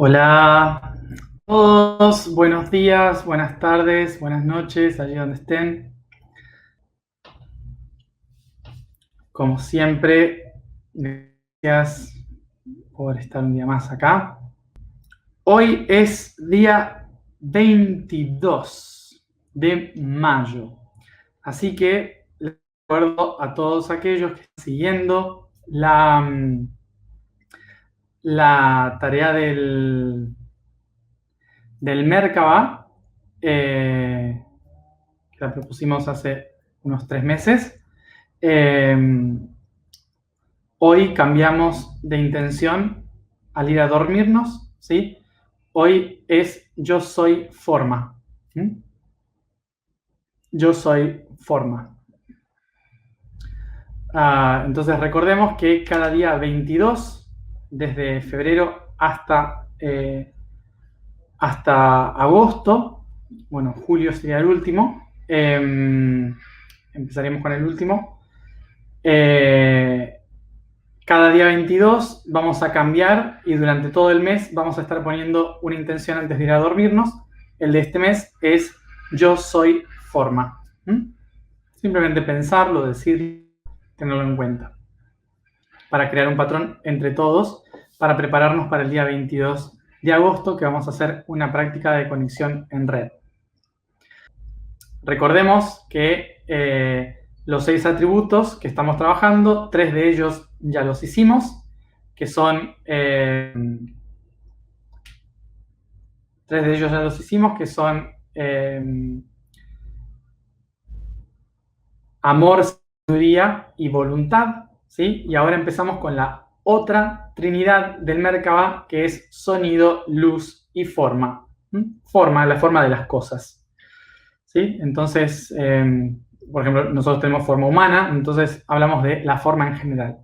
Hola a todos, buenos días, buenas tardes, buenas noches, allí donde estén. Como siempre, gracias por estar un día más acá. Hoy es día 22 de mayo, así que les recuerdo a todos aquellos que están siguiendo la tarea del Merkaba, que la propusimos hace unos 3 meses. Hoy cambiamos de intención al ir a dormirnos, ¿sí? Hoy es yo soy forma. ¿Mm? Yo soy forma. Entonces recordemos que cada día 22, desde febrero hasta agosto, bueno, julio sería el último, empezaremos con el último. Cada día 22 vamos a cambiar y durante todo el mes vamos a estar poniendo una intención antes de ir a dormirnos. El de este mes es yo soy forma. Simplemente pensarlo, decirlo, tenerlo en cuenta. Para crear un patrón entre todos, para prepararnos para el día 22 de agosto, que vamos a hacer una práctica de conexión en red. Recordemos que los 6 atributos que estamos trabajando, 3 de ellos ya los hicimos, que son 3 de ellos ya los hicimos, que son amor, sabiduría y voluntad, ¿sí? Y ahora empezamos con la otra trinidad del Merkaba, que es sonido, luz y forma. Forma, la forma de las cosas, ¿sí? Entonces, por ejemplo, nosotros tenemos forma humana, entonces hablamos de la forma en general.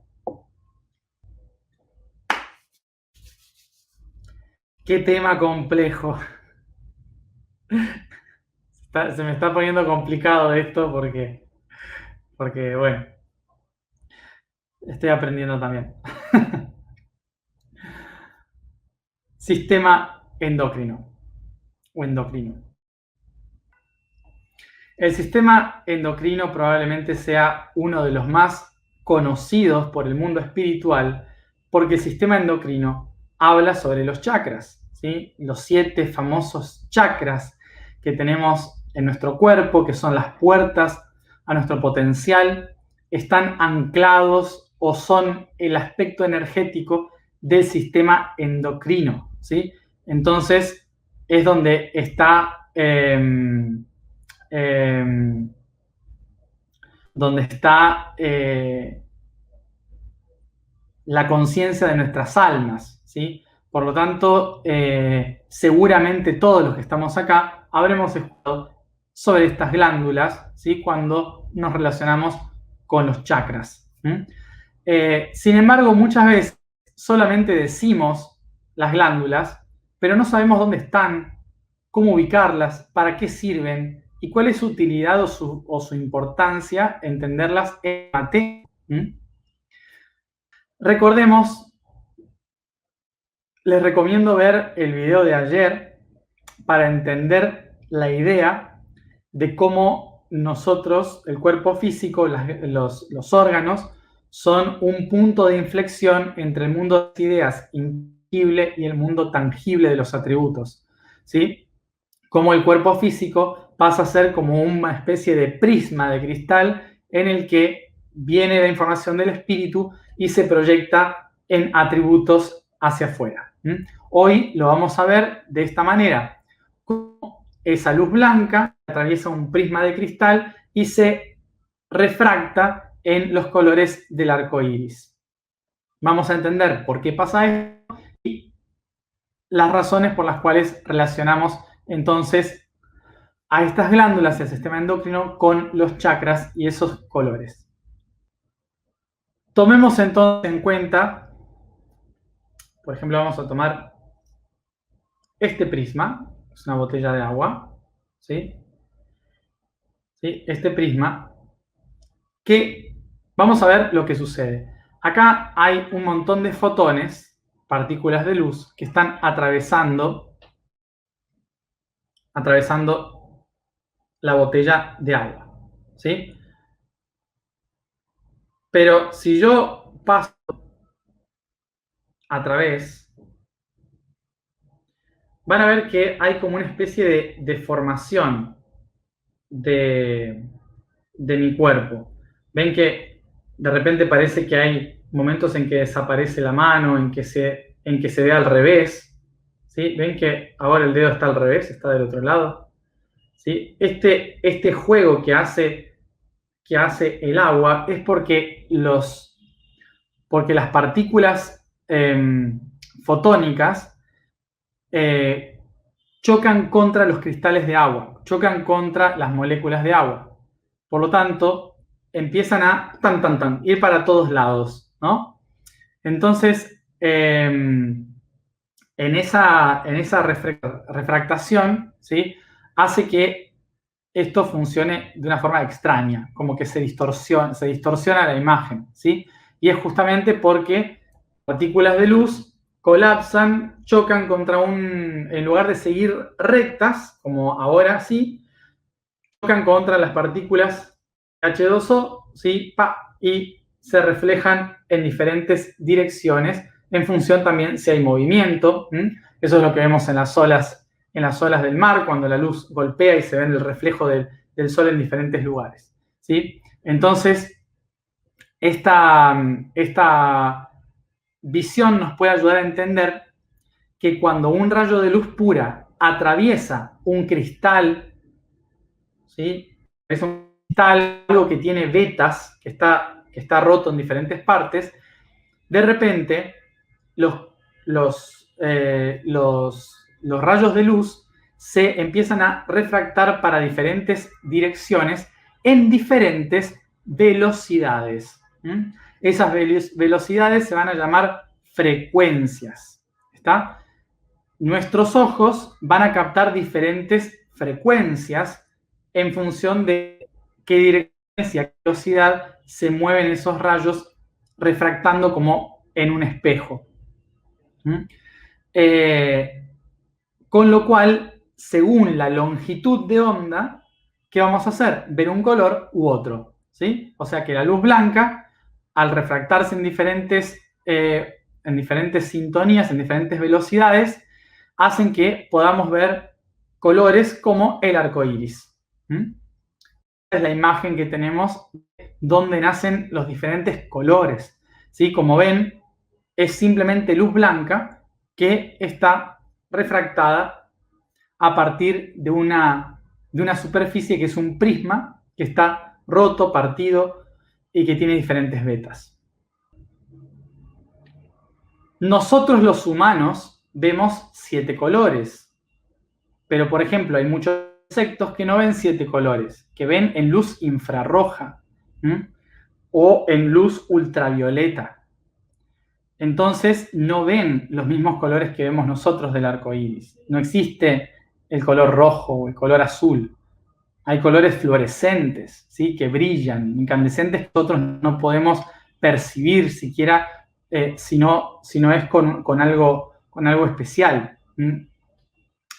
¡Qué tema complejo! Se me está poniendo complicado esto porque bueno, estoy aprendiendo también. Sistema endocrino o endocrino. El sistema endocrino probablemente sea uno de los más conocidos por el mundo espiritual porque el sistema endocrino habla sobre los chakras, ¿sí? Los 7 famosos chakras que tenemos en nuestro cuerpo, que son las puertas a nuestro potencial, están anclados o son el aspecto energético del sistema endocrino, ¿sí? Entonces es donde está donde está la conciencia de nuestras almas, ¿sí? Por lo tanto, seguramente todos los que estamos acá habremos escuchado sobre estas glándulas, ¿sí? Cuando nos relacionamos con los chakras. Sin embargo, muchas veces solamente decimos las glándulas, pero no sabemos dónde están, cómo ubicarlas, para qué sirven y cuál es su utilidad o su importancia, entenderlas en materia. Recordemos, les recomiendo ver el video de ayer para entender la idea de cómo nosotros, el cuerpo físico, los órganos, son un punto de inflexión entre el mundo de las ideas intangible y el mundo tangible de los atributos, ¿sí? Como el cuerpo físico pasa a ser como una especie de prisma de cristal en el que viene la información del espíritu y se proyecta en atributos hacia afuera. Hoy lo vamos a ver de esta manera. Esa luz blanca atraviesa un prisma de cristal y se refracta en los colores del arco iris. Vamos a entender por qué pasa esto y las razones por las cuales relacionamos entonces a estas glándulas del sistema endocrino con los chakras y esos colores. Tomemos entonces en cuenta, por ejemplo, vamos a tomar este prisma, es una botella de agua, ¿sí? ¿Sí? Este prisma, que vamos a ver lo que sucede. Acá hay un montón de fotones, partículas de luz que están atravesando la botella de agua, ¿sí? Pero si yo paso a través, van a ver que hay como una especie de deformación de mi cuerpo. Ven que de repente parece que hay momentos en que desaparece la mano, en que se ve al revés. ¿Sí? Ven que ahora el dedo está al revés, está del otro lado. ¿Sí? Este juego que hace el agua es porque las partículas fotónicas chocan contra los cristales de agua, chocan contra las moléculas de agua. Por lo tanto, empiezan a ir para todos lados, ¿no? Entonces, en esa refractación, ¿sí? Hace que esto funcione de una forma extraña, como que se distorsiona la imagen, ¿sí? Y es justamente porque partículas de luz colapsan, chocan contra en lugar de seguir rectas, como ahora sí, chocan contra las partículas H2O, ¿sí? Y se reflejan en diferentes direcciones, en función también si hay movimiento. Eso es lo que vemos en las olas del mar, cuando la luz golpea y se ve el reflejo del sol en diferentes lugares, ¿sí? Entonces, esta visión nos puede ayudar a entender que cuando un rayo de luz pura atraviesa un cristal, ¿sí? Es un cristal, algo que tiene vetas, que está roto en diferentes partes, de repente los rayos de luz se empiezan a refractar para diferentes direcciones en diferentes velocidades. Esas velocidades se van a llamar frecuencias. ¿Está? Nuestros ojos van a captar diferentes frecuencias en función de qué dirección y a qué velocidad se mueven esos rayos, refractando como en un espejo. Con lo cual, según la longitud de onda, ¿qué vamos a hacer? Ver un color u otro, ¿sí? O sea que la luz blanca, al refractarse en diferentes sintonías, en diferentes velocidades, hacen que podamos ver colores como el arco iris. Esta es la imagen que tenemos donde nacen los diferentes colores, ¿sí? Como ven, es simplemente luz blanca que está refractada a partir de una superficie que es un prisma, que está roto, partido y que tiene diferentes vetas. Nosotros los humanos vemos 7 colores, pero por ejemplo hay muchos insectos que no ven 7 colores, que ven en luz infrarroja o en luz ultravioleta. Entonces no ven los mismos colores que vemos nosotros del arco iris. No existe el color rojo o el color azul. Hay colores fluorescentes, ¿sí? Que brillan, incandescentes, que nosotros no podemos percibir siquiera si no es con algo especial.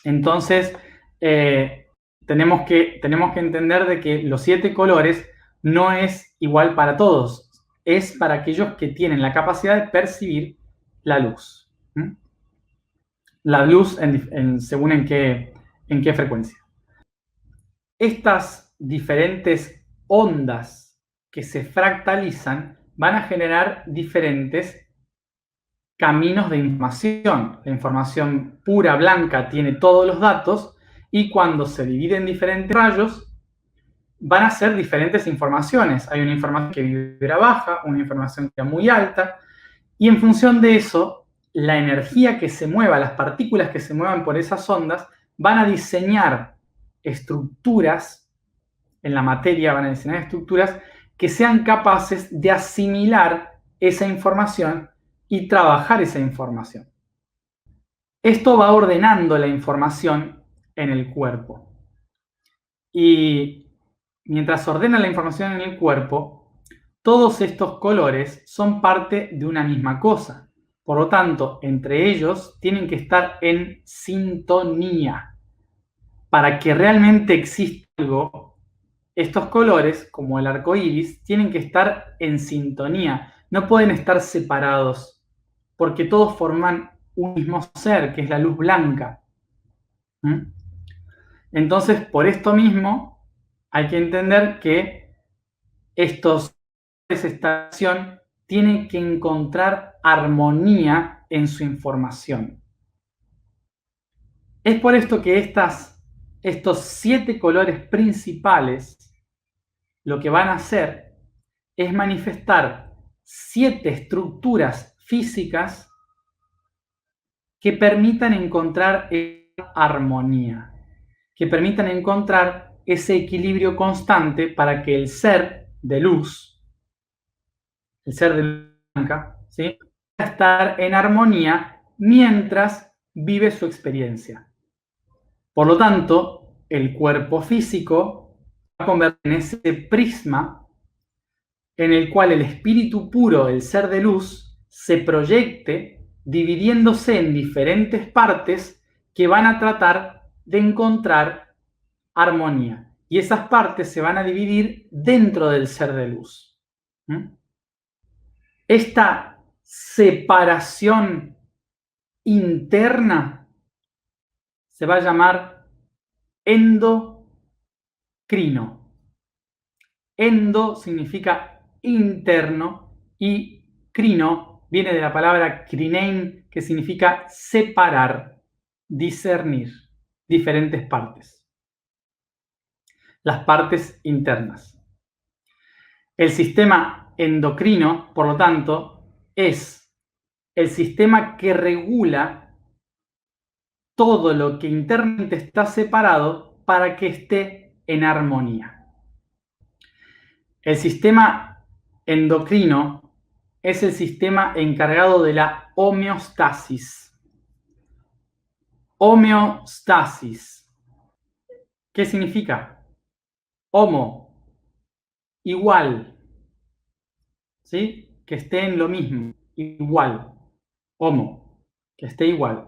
Entonces, tenemos que entender de que los 7 colores no es igual para todos. Es para aquellos que tienen la capacidad de percibir la luz. La luz según en qué frecuencia. Estas diferentes ondas que se fractalizan van a generar diferentes caminos de información. La información pura, blanca, tiene todos los datos y cuando se divide en diferentes rayos, van a ser diferentes informaciones. Hay una información que vibra baja, una información que vibra muy alta, y en función de eso, la energía que se mueva, las partículas que se muevan por esas ondas, van a diseñar estructuras en la materia, van a diseñar estructuras que sean capaces de asimilar esa información y trabajar esa información. Esto va ordenando la información en el cuerpo. Y mientras ordena la información en el cuerpo, todos estos colores son parte de una misma cosa. Por lo tanto, entre ellos tienen que estar en sintonía. Para que realmente exista algo, estos colores, como el arco iris, tienen que estar en sintonía. No pueden estar separados, porque todos forman un mismo ser, que es la luz blanca. ¿Mm? Entonces, por esto mismo, hay que entender que esta acción tiene que encontrar armonía en su información. Es por esto que estos 7 colores principales lo que van a hacer es manifestar 7 estructuras físicas que permitan encontrar armonía, que permitan encontrar ese equilibrio constante para que el ser de luz, el ser de luz blanca, ¿sí?, pueda estar en armonía mientras vive su experiencia. Por lo tanto, el cuerpo físico va a convertir en ese prisma en el cual el espíritu puro, el ser de luz, se proyecte dividiéndose en diferentes partes que van a tratar de encontrar armonía. Y esas partes se van a dividir dentro del ser de luz. Esta separación interna se va a llamar endocrino. Endo significa interno y crino viene de la palabra krinein, que significa separar, discernir diferentes partes. Las partes internas. El sistema endocrino, por lo tanto, es el sistema que regula todo lo que internamente está separado para que esté en armonía. El sistema endocrino es el sistema encargado de la homeostasis. Homeostasis. ¿Qué significa? Homo, igual. ¿Sí? Que esté en lo mismo, igual. Homo, que esté igual.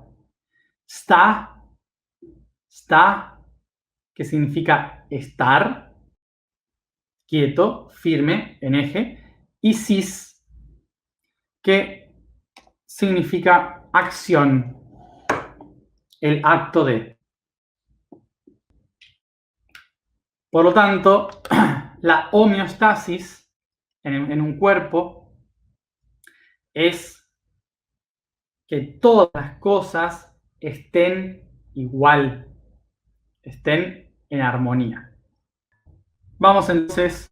Sta, que significa estar, quieto, firme, en eje. Y sis, que significa acción, el acto de. Por lo tanto, la homeostasis en un cuerpo es que todas las cosas estén igual, estén en armonía. Vamos entonces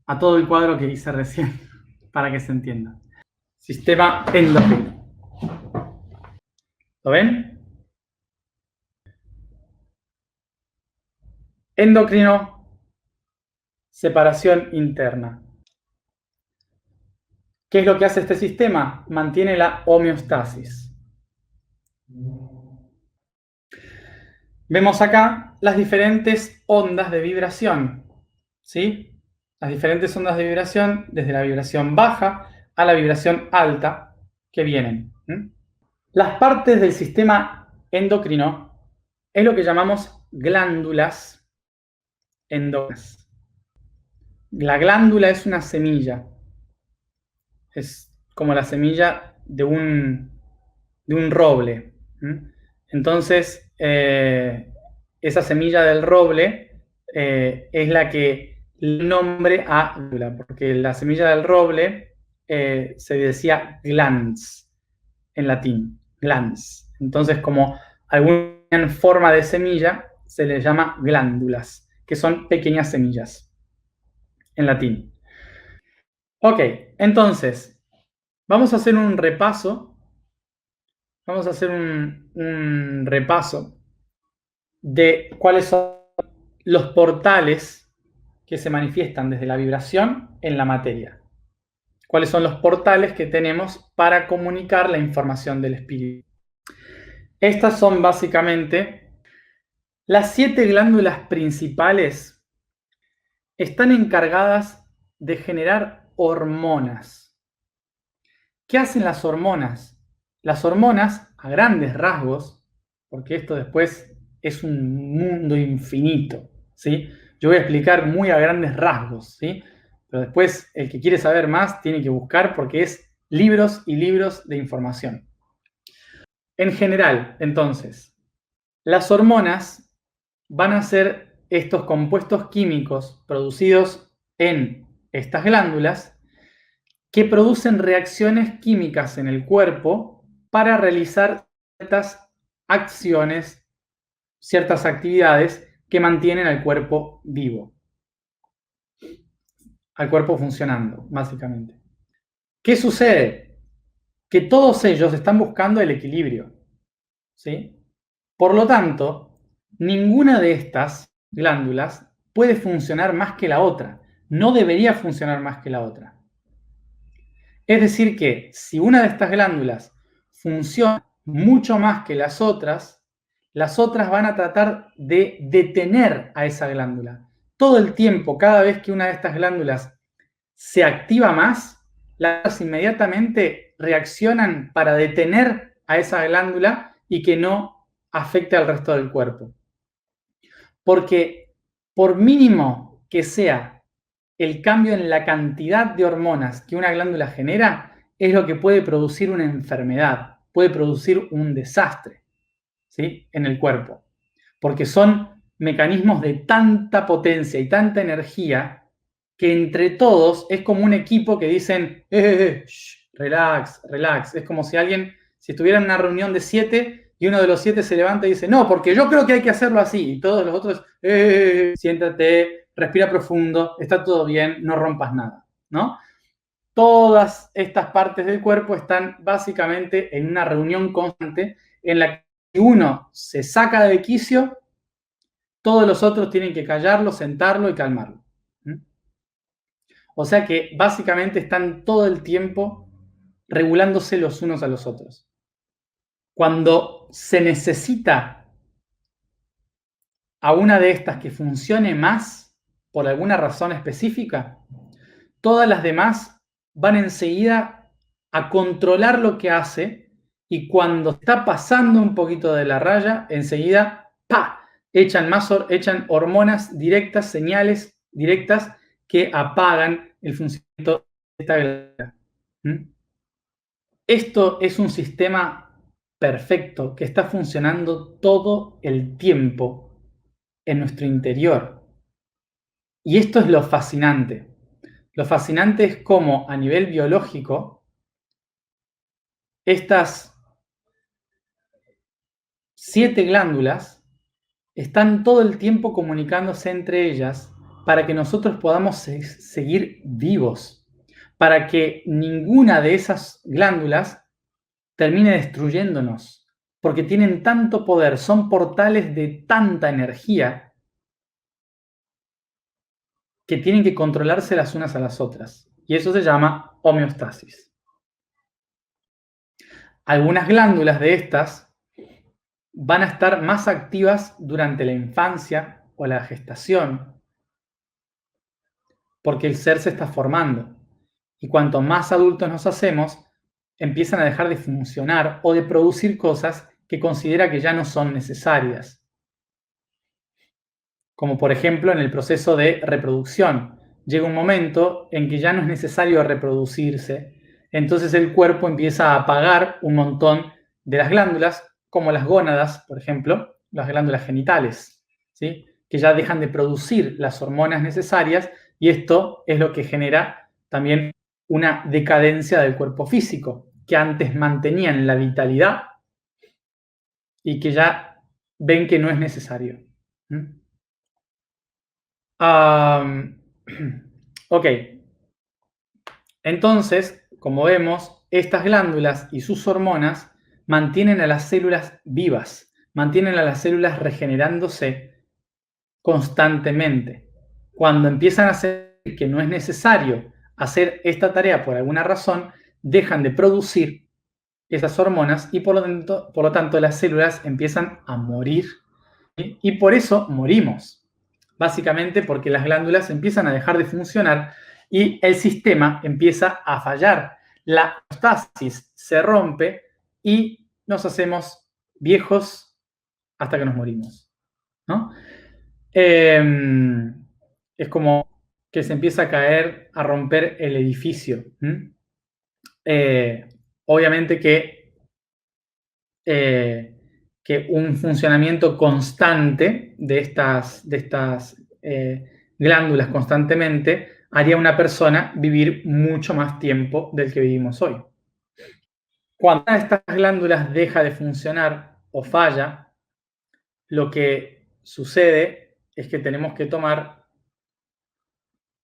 a todo el cuadro que hice recién para que se entienda. Sistema endocrino. ¿Lo ven? Endocrino, separación interna. ¿Qué es lo que hace este sistema? Mantiene la homeostasis. Vemos acá las diferentes ondas de vibración, ¿sí? Las diferentes ondas de vibración, desde la vibración baja a la vibración alta que vienen. Las partes del sistema endocrino es lo que llamamos glándulas endócrinas. La glándula es una semilla. Es como la semilla de un roble. Entonces, esa semilla del roble es la que le nombre a glándula, porque la semilla del roble se decía glans en latín, glans. Entonces, como alguna forma de semilla, se les llama glándulas, que son pequeñas semillas en latín. Ok, entonces, vamos a hacer un repaso. Vamos a hacer un repaso de cuáles son los portales que se manifiestan desde la vibración en la materia. ¿Cuáles son los portales que tenemos para comunicar la información del espíritu? Estas son básicamente las 7 glándulas principales. Están encargadas de generar hormonas. ¿Qué hacen las hormonas? las hormonas, a grandes rasgos, porque esto después es un mundo infinito, ¿sí? Yo voy a explicar muy a grandes rasgos, ¿sí? Pero después el que quiere saber más tiene que buscar porque es libros y libros de información. En general, entonces, las hormonas van a ser estos compuestos químicos producidos en estas glándulas que producen reacciones químicas en el cuerpo para realizar ciertas acciones, ciertas actividades que mantienen al cuerpo vivo, al cuerpo funcionando, básicamente. ¿Qué sucede? Que todos ellos están buscando el equilibrio, ¿sí? Por lo tanto, ninguna de estas glándulas puede funcionar más que la otra. No debería funcionar más que la otra. Es decir que si una de estas glándulas funciona mucho más que las otras van a tratar de detener a esa glándula. Todo el tiempo, cada vez que una de estas glándulas se activa más, las inmediatamente reaccionan para detener a esa glándula y que no afecte al resto del cuerpo. Porque por mínimo que sea el cambio en la cantidad de hormonas que una glándula genera, es lo que puede producir una enfermedad, puede producir un desastre, ¿sí? En el cuerpo. Porque son mecanismos de tanta potencia y tanta energía que entre todos es como un equipo que dicen, relax, relax. Es como si estuviera en una reunión de 7 y uno de los 7 se levanta y dice, no, porque yo creo que hay que hacerlo así. Y todos los otros, siéntate, respira profundo, está todo bien, no rompas nada, ¿no? Todas estas partes del cuerpo están básicamente en una reunión constante en la que uno se saca de quicio, todos los otros tienen que callarlo, sentarlo y calmarlo. O sea que básicamente están todo el tiempo regulándose los unos a los otros. Cuando se necesita a una de estas que funcione más por alguna razón específica, todas las demás van enseguida a controlar lo que hace y cuando está pasando un poquito de la raya, enseguida ¡pa! Echan hormonas directas, señales directas que apagan el funcionamiento de esta glándula. Esto es un sistema perfecto que está funcionando todo el tiempo en nuestro interior. Y esto es lo fascinante. Lo fascinante es cómo a nivel biológico estas 7 glándulas están todo el tiempo comunicándose entre ellas para que nosotros podamos seguir vivos, para que ninguna de esas glándulas termine destruyéndonos, porque tienen tanto poder, son portales de tanta energía que tienen que controlarse las unas a las otras. Y eso se llama homeostasis. Algunas glándulas de estas van a estar más activas durante la infancia o la gestación, porque el ser se está formando. Y cuanto más adultos nos hacemos, empiezan a dejar de funcionar o de producir cosas que considera que ya no son necesarias. Como por ejemplo en el proceso de reproducción. Llega un momento en que ya no es necesario reproducirse, entonces el cuerpo empieza a apagar un montón de las glándulas, como las gónadas, por ejemplo, las glándulas genitales, ¿sí? Que ya dejan de producir las hormonas necesarias y esto es lo que genera también una decadencia del cuerpo físico, que antes mantenían la vitalidad y que ya ven que no es necesario. Ok. Entonces, como vemos, estas glándulas y sus hormonas mantienen a las células vivas, mantienen a las células regenerándose constantemente. Cuando empiezan a sentir que no es necesario hacer esta tarea por alguna razón, dejan de producir esas hormonas y por lo tanto las células empiezan a morir. ¿Sí? Y por eso morimos. Básicamente porque las glándulas empiezan a dejar de funcionar y el sistema empieza a fallar. La homeostasis se rompe y nos hacemos viejos hasta que nos morimos, ¿no? Es como que se empieza a caer, a romper el edificio. Obviamente que un funcionamiento constante de estas glándulas constantemente haría a una persona vivir mucho más tiempo del que vivimos hoy. Cuando una de estas glándulas deja de funcionar o falla, lo que sucede es que tenemos que tomar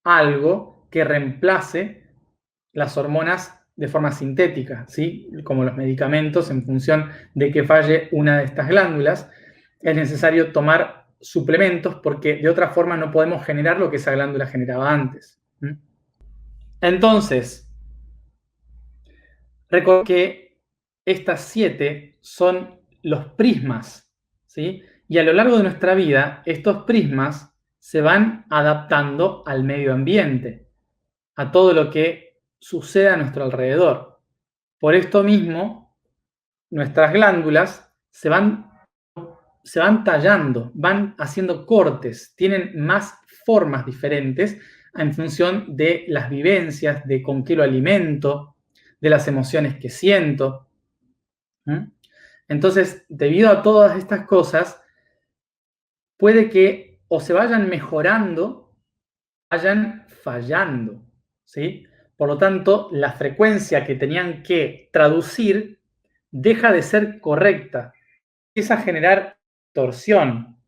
algo que reemplace las hormonas de forma sintética, ¿sí? Como los medicamentos, en función de que falle una de estas glándulas, es necesario tomar suplementos porque de otra forma no podemos generar lo que esa glándula generaba antes. Entonces, recuerden que estas 7 son los prismas, ¿sí? Y a lo largo de nuestra vida, estos prismas se van adaptando al medio ambiente, a todo lo que sucede a nuestro alrededor. Por esto mismo, nuestras glándulas se van tallando, van haciendo cortes, tienen más formas diferentes en función de las vivencias, de con qué lo alimento, de las emociones que siento. Entonces, debido a todas estas cosas, puede que o se vayan mejorando, o vayan fallando, ¿sí? Por lo tanto, la frecuencia que tenían que traducir deja de ser correcta. Empieza a generar distorsión,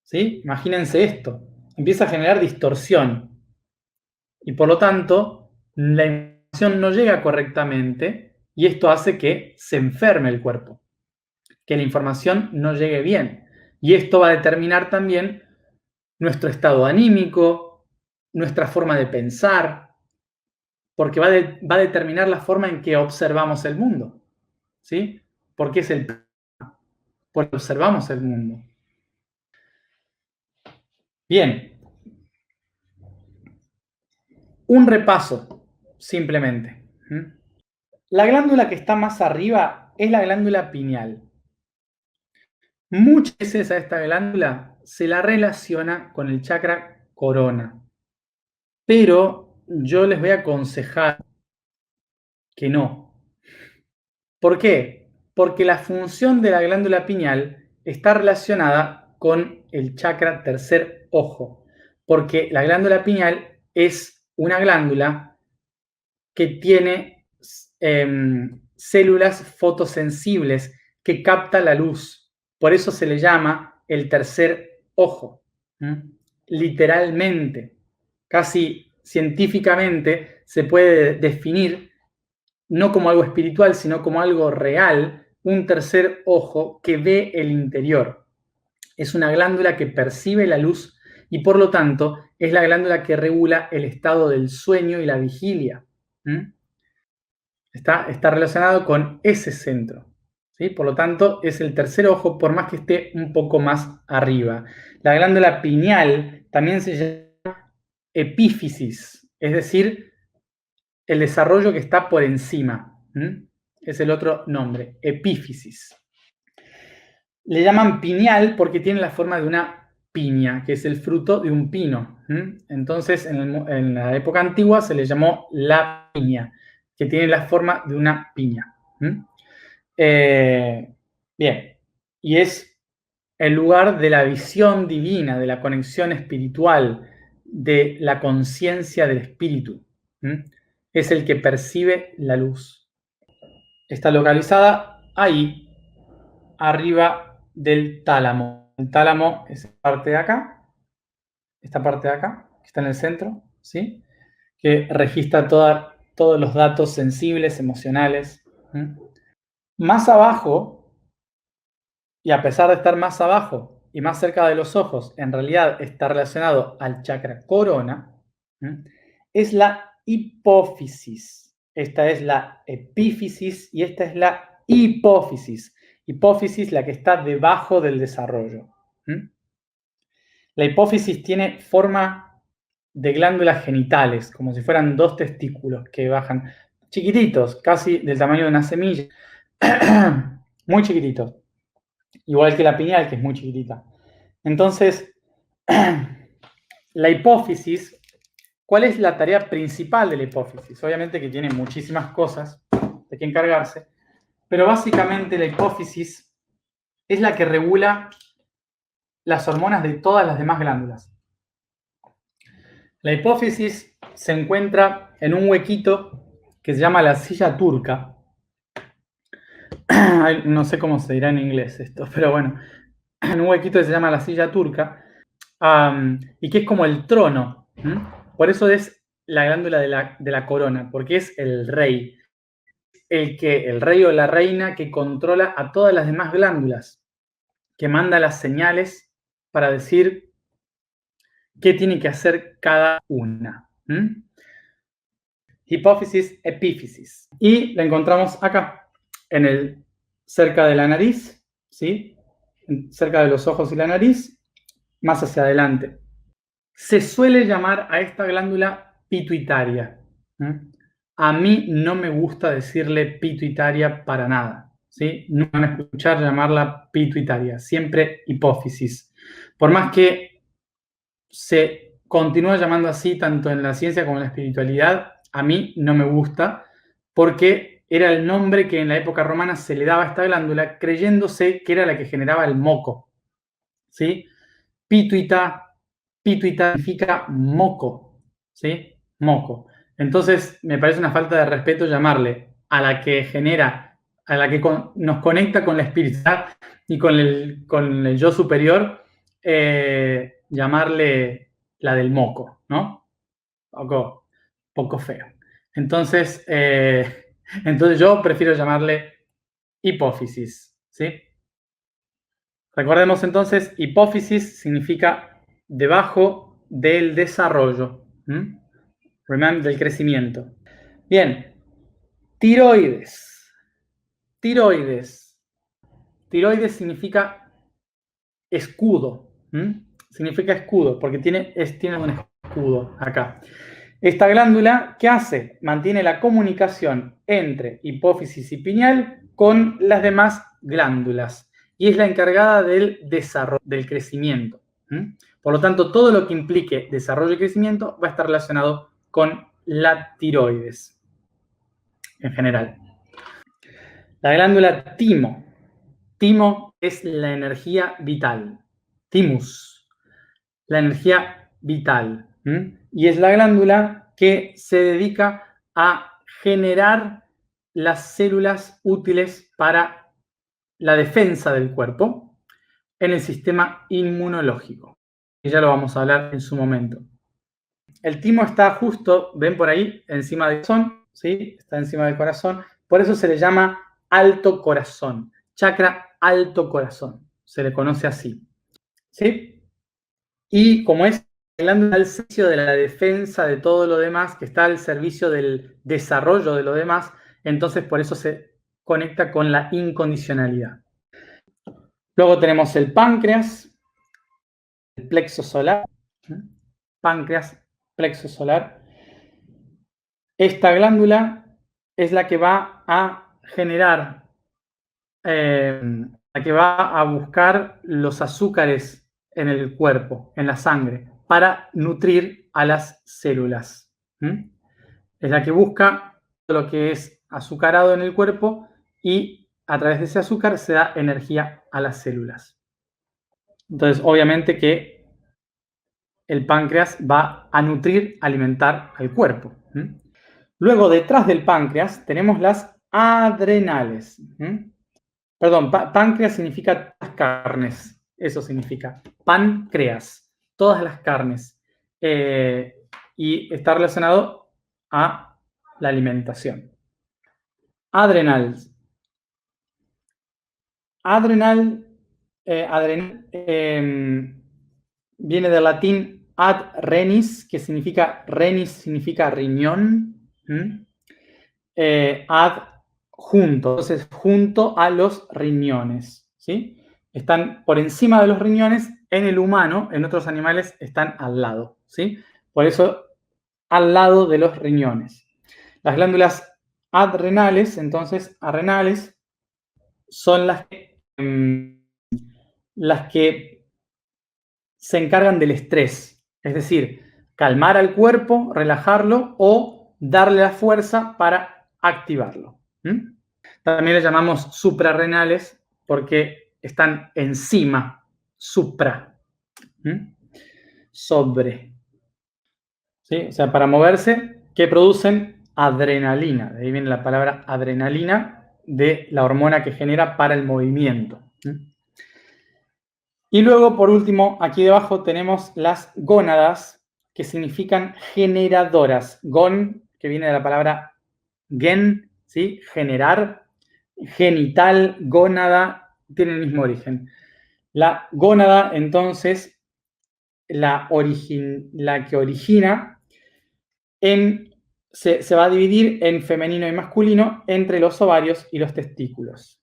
¿sí? Imagínense esto. Empieza a generar distorsión. Y por lo tanto, la información no llega correctamente y esto hace que se enferme el cuerpo, que la información no llegue bien. Y esto va a determinar también nuestro estado anímico, nuestra forma de pensar, porque va a determinar la forma en que observamos el mundo, ¿sí? Porque es por observamos el mundo. Bien. Un repaso, simplemente. La glándula que está más arriba es la glándula pineal. Muchas veces a esta glándula se la relaciona con el chakra corona, pero yo les voy a aconsejar que no. ¿Por qué? Porque la función de la glándula pineal está relacionada con el chakra tercer ojo, porque la glándula pineal es una glándula que tiene células fotosensibles que capta la luz. Por eso se le llama el tercer ojo. Literalmente, casi científicamente, se puede definir no como algo espiritual, sino como algo real, un tercer ojo que ve el interior. Es una glándula que percibe la luz y por lo tanto es la glándula que regula el estado del sueño y la vigilia. Está relacionado con ese centro, ¿sí? Por lo tanto, es el tercer ojo, por más que esté un poco más arriba. La glándula pineal también se llama epífisis, es decir, el desarrollo que está por encima. Es el otro nombre, epífisis. Le llaman pineal porque tiene la forma de una piña, que es el fruto de un pino. Entonces, en la época antigua se le llamó la piña, que tiene la forma de una piña. Bien, y es el lugar de la visión divina, de la conexión espiritual, de la conciencia del espíritu. Es el que percibe la luz. Está localizada ahí, arriba del tálamo. El tálamo es esta parte de acá, que está en el centro, ¿sí? Que registra todos los datos sensibles, emocionales. Más abajo, y a pesar de estar más abajo y más cerca de los ojos, en realidad está relacionado al chakra corona, es la hipófisis. Esta es la epífisis y esta es la hipófisis. Hipófisis, la que está debajo del desarrollo. La hipófisis tiene forma de glándulas genitales, como si fueran dos testículos que bajan. chiquititos, casi del tamaño de una semilla. Muy chiquititos. Igual que la pineal, que es muy chiquitita. Entonces, la hipófisis, ¿cuál es la tarea principal de la hipófisis? Obviamente que tiene muchísimas cosas de que encargarse, pero básicamente la hipófisis es la que regula las hormonas de todas las demás glándulas. La hipófisis se encuentra en un huequito que se llama la silla turca. No sé cómo se dirá en inglés esto, pero bueno, en un huequito que se llama la silla turca, y que es como el trono. Por eso es la glándula de la corona, porque es el rey. El rey o la reina que controla a todas las demás glándulas, que manda las señales para decir qué tiene que hacer cada una. Hipófisis, epífisis. Y la encontramos acá, cerca de la nariz, ¿sí? Cerca de los ojos y la nariz, más hacia adelante. Se suele llamar a esta glándula pituitaria. A mí no me gusta decirle pituitaria para nada, ¿sí? No van a escuchar llamarla pituitaria, siempre hipófisis. Por más que se continúa llamando así tanto en la ciencia como en la espiritualidad, a mí no me gusta porque era el nombre que en la época romana se le daba a esta glándula creyéndose que era la que generaba el moco, ¿sí? Pituita significa moco, ¿sí? Moco. Entonces, me parece una falta de respeto llamarle a la que genera, a la que nos conecta con la espiritualidad y con el yo superior, llamarle la del moco, ¿no? Poco feo. Entonces, entonces yo prefiero llamarle hipófisis, ¿sí? Recordemos entonces, hipófisis significa debajo del desarrollo, del crecimiento. Bien, tiroides. Tiroides significa escudo. Significa escudo, porque tiene un escudo acá. Esta glándula, ¿qué hace? Mantiene la comunicación entre hipófisis y pineal con las demás glándulas y es la encargada del desarrollo, del crecimiento. Por lo tanto, todo lo que implique desarrollo y crecimiento va a estar relacionado con la tiroides en general. La glándula timo. Timo es la energía vital. Timus, la energía vital. Y es la glándula que se dedica a generar las células útiles para la defensa del cuerpo en el sistema inmunológico. Y ya lo vamos a hablar en su momento. El timo está justo, ven por ahí, encima del corazón, ¿sí? Está encima del corazón. Por eso se le llama alto corazón. Chakra alto corazón. Se le conoce así. ¿Sí? Y como es glándula al servicio de la defensa de todo lo demás, que está al servicio del desarrollo de lo demás, entonces por eso se conecta con la incondicionalidad. Luego tenemos el páncreas, el plexo solar, páncreas, plexo solar. Esta glándula es la que va a generar, la que va a buscar los azúcares en el cuerpo, en la sangre, para nutrir a las células. Es la que busca lo que es azucarado en el cuerpo y a través de ese azúcar se da energía a las células. Entonces, obviamente que el páncreas va a nutrir, alimentar al cuerpo. Luego, detrás del páncreas, tenemos las adrenales. Perdón, páncreas significa las carnes. Eso significa páncreas, todas las carnes. Y está relacionado a la alimentación. Adrenal. Adrenal viene del latín ad renis, que significa riñón. Ad junto, entonces junto a los riñones, ¿sí? Están por encima de los riñones en el humano, en otros animales están al lado, ¿sí? Por eso al lado de los riñones. Las glándulas adrenales, entonces, adrenales son las que se encargan del estrés, es decir, calmar al cuerpo, relajarlo o darle la fuerza para activarlo. También le llamamos suprarrenales porque están encima, supra, sobre. ¿Sí? O sea, para moverse, ¿qué producen? Adrenalina. De ahí viene la palabra adrenalina, de la hormona que genera para el movimiento. Y luego, por último, aquí debajo tenemos las gónadas, que significan generadoras. Gon, que viene de la palabra gen, ¿sí? Generar, genital, gónada, tiene el mismo origen. La gónada, entonces, la que origina, se va a dividir en femenino y masculino entre los ovarios y los testículos.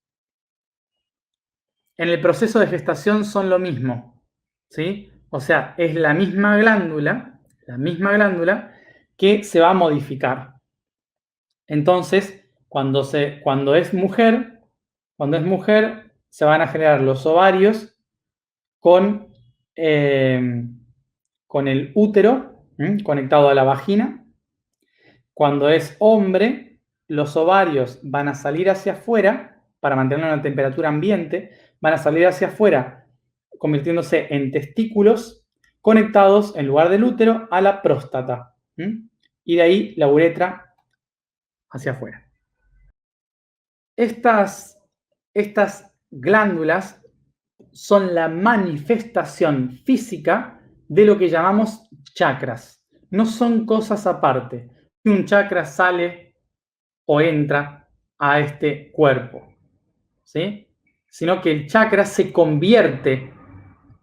En el proceso de gestación son lo mismo, ¿sí? O sea, es la misma glándula que se va a modificar. Entonces, cuando es mujer, se van a generar los ovarios con el útero conectado a la vagina. Cuando es hombre, los ovarios van a salir hacia afuera para mantener una temperatura ambiente, van a salir hacia afuera convirtiéndose en testículos conectados en lugar del útero a la próstata. Y de ahí la uretra hacia afuera. Estas glándulas son la manifestación física de lo que llamamos chakras. No son cosas aparte. Un chakra sale o entra a este cuerpo, ¿sí? Sino que el chakra se convierte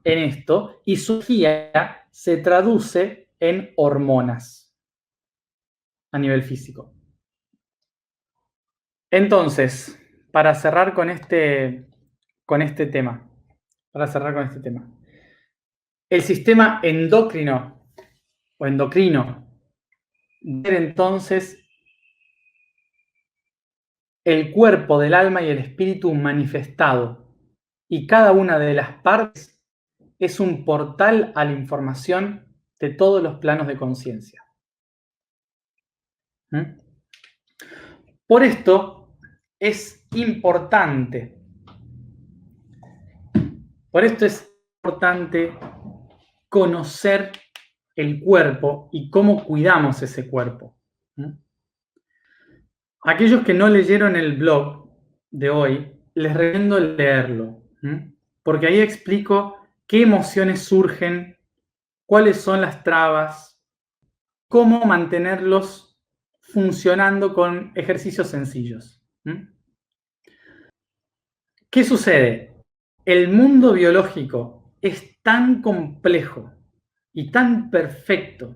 en esto y su energía se traduce en hormonas a nivel físico. Entonces, para cerrar con este tema, el sistema endocrino o endocrino, entonces el cuerpo del alma y el espíritu manifestado, y cada una de las partes es un portal a la información de todos los planos de conciencia. Por esto es importante conocer el cuerpo y cómo cuidamos ese cuerpo. Aquellos que no leyeron el blog de hoy, les recomiendo leerlo, porque ahí explico qué emociones surgen, cuáles son las trabas, cómo mantenerlos funcionando con ejercicios sencillos. ¿Qué sucede? El mundo biológico es tan complejo y tan perfecto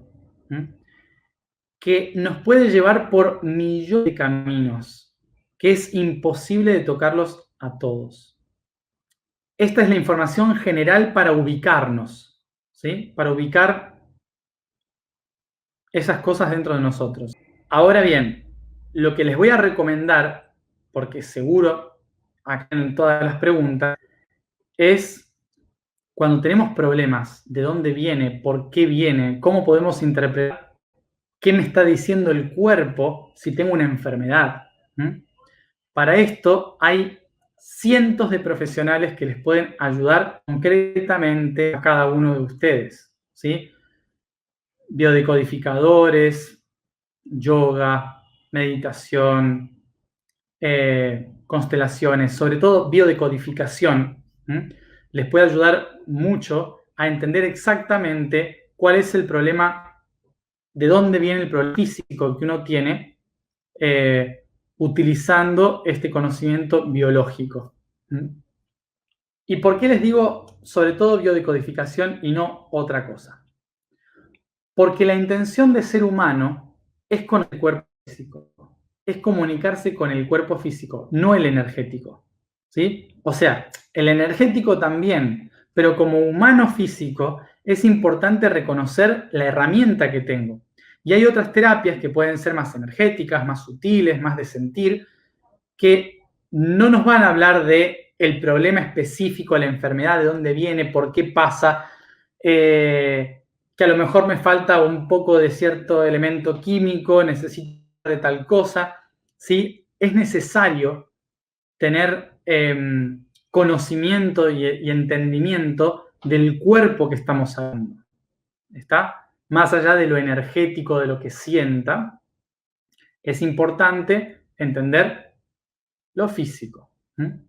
que nos puede llevar por millones de caminos, que es imposible de tocarlos a todos. Esta es la información general para ubicarnos, ¿sí? Para ubicar esas cosas dentro de nosotros. Ahora bien, lo que les voy a recomendar, porque seguro acá en todas las preguntas, es cuando tenemos problemas, de dónde viene, por qué viene, cómo podemos interpretar, qué me está diciendo el cuerpo si tengo una enfermedad. Para esto hay cientos de profesionales que les pueden ayudar concretamente a cada uno de ustedes, ¿sí? Biodecodificadores, yoga, meditación, constelaciones, sobre todo biodecodificación, les puede ayudar mucho a entender exactamente cuál es el problema, de dónde viene el problema físico que uno tiene, utilizando este conocimiento biológico. ¿Y por qué les digo sobre todo biodecodificación y no otra cosa? Porque la intención de ser humano es con el cuerpo físico, es comunicarse con el cuerpo físico, no el energético, ¿sí? O sea, el energético también, pero como humano físico es importante reconocer la herramienta que tengo. Y hay otras terapias que pueden ser más energéticas, más sutiles, más de sentir, que no nos van a hablar de el problema específico, la enfermedad, de dónde viene, por qué pasa, que a lo mejor me falta un poco de cierto elemento químico, necesito de tal cosa, ¿sí? Es necesario tener conocimiento y entendimiento del cuerpo que estamos hablando, ¿está? Más allá de lo energético, de lo que sienta, es importante entender lo físico. ¿Mm?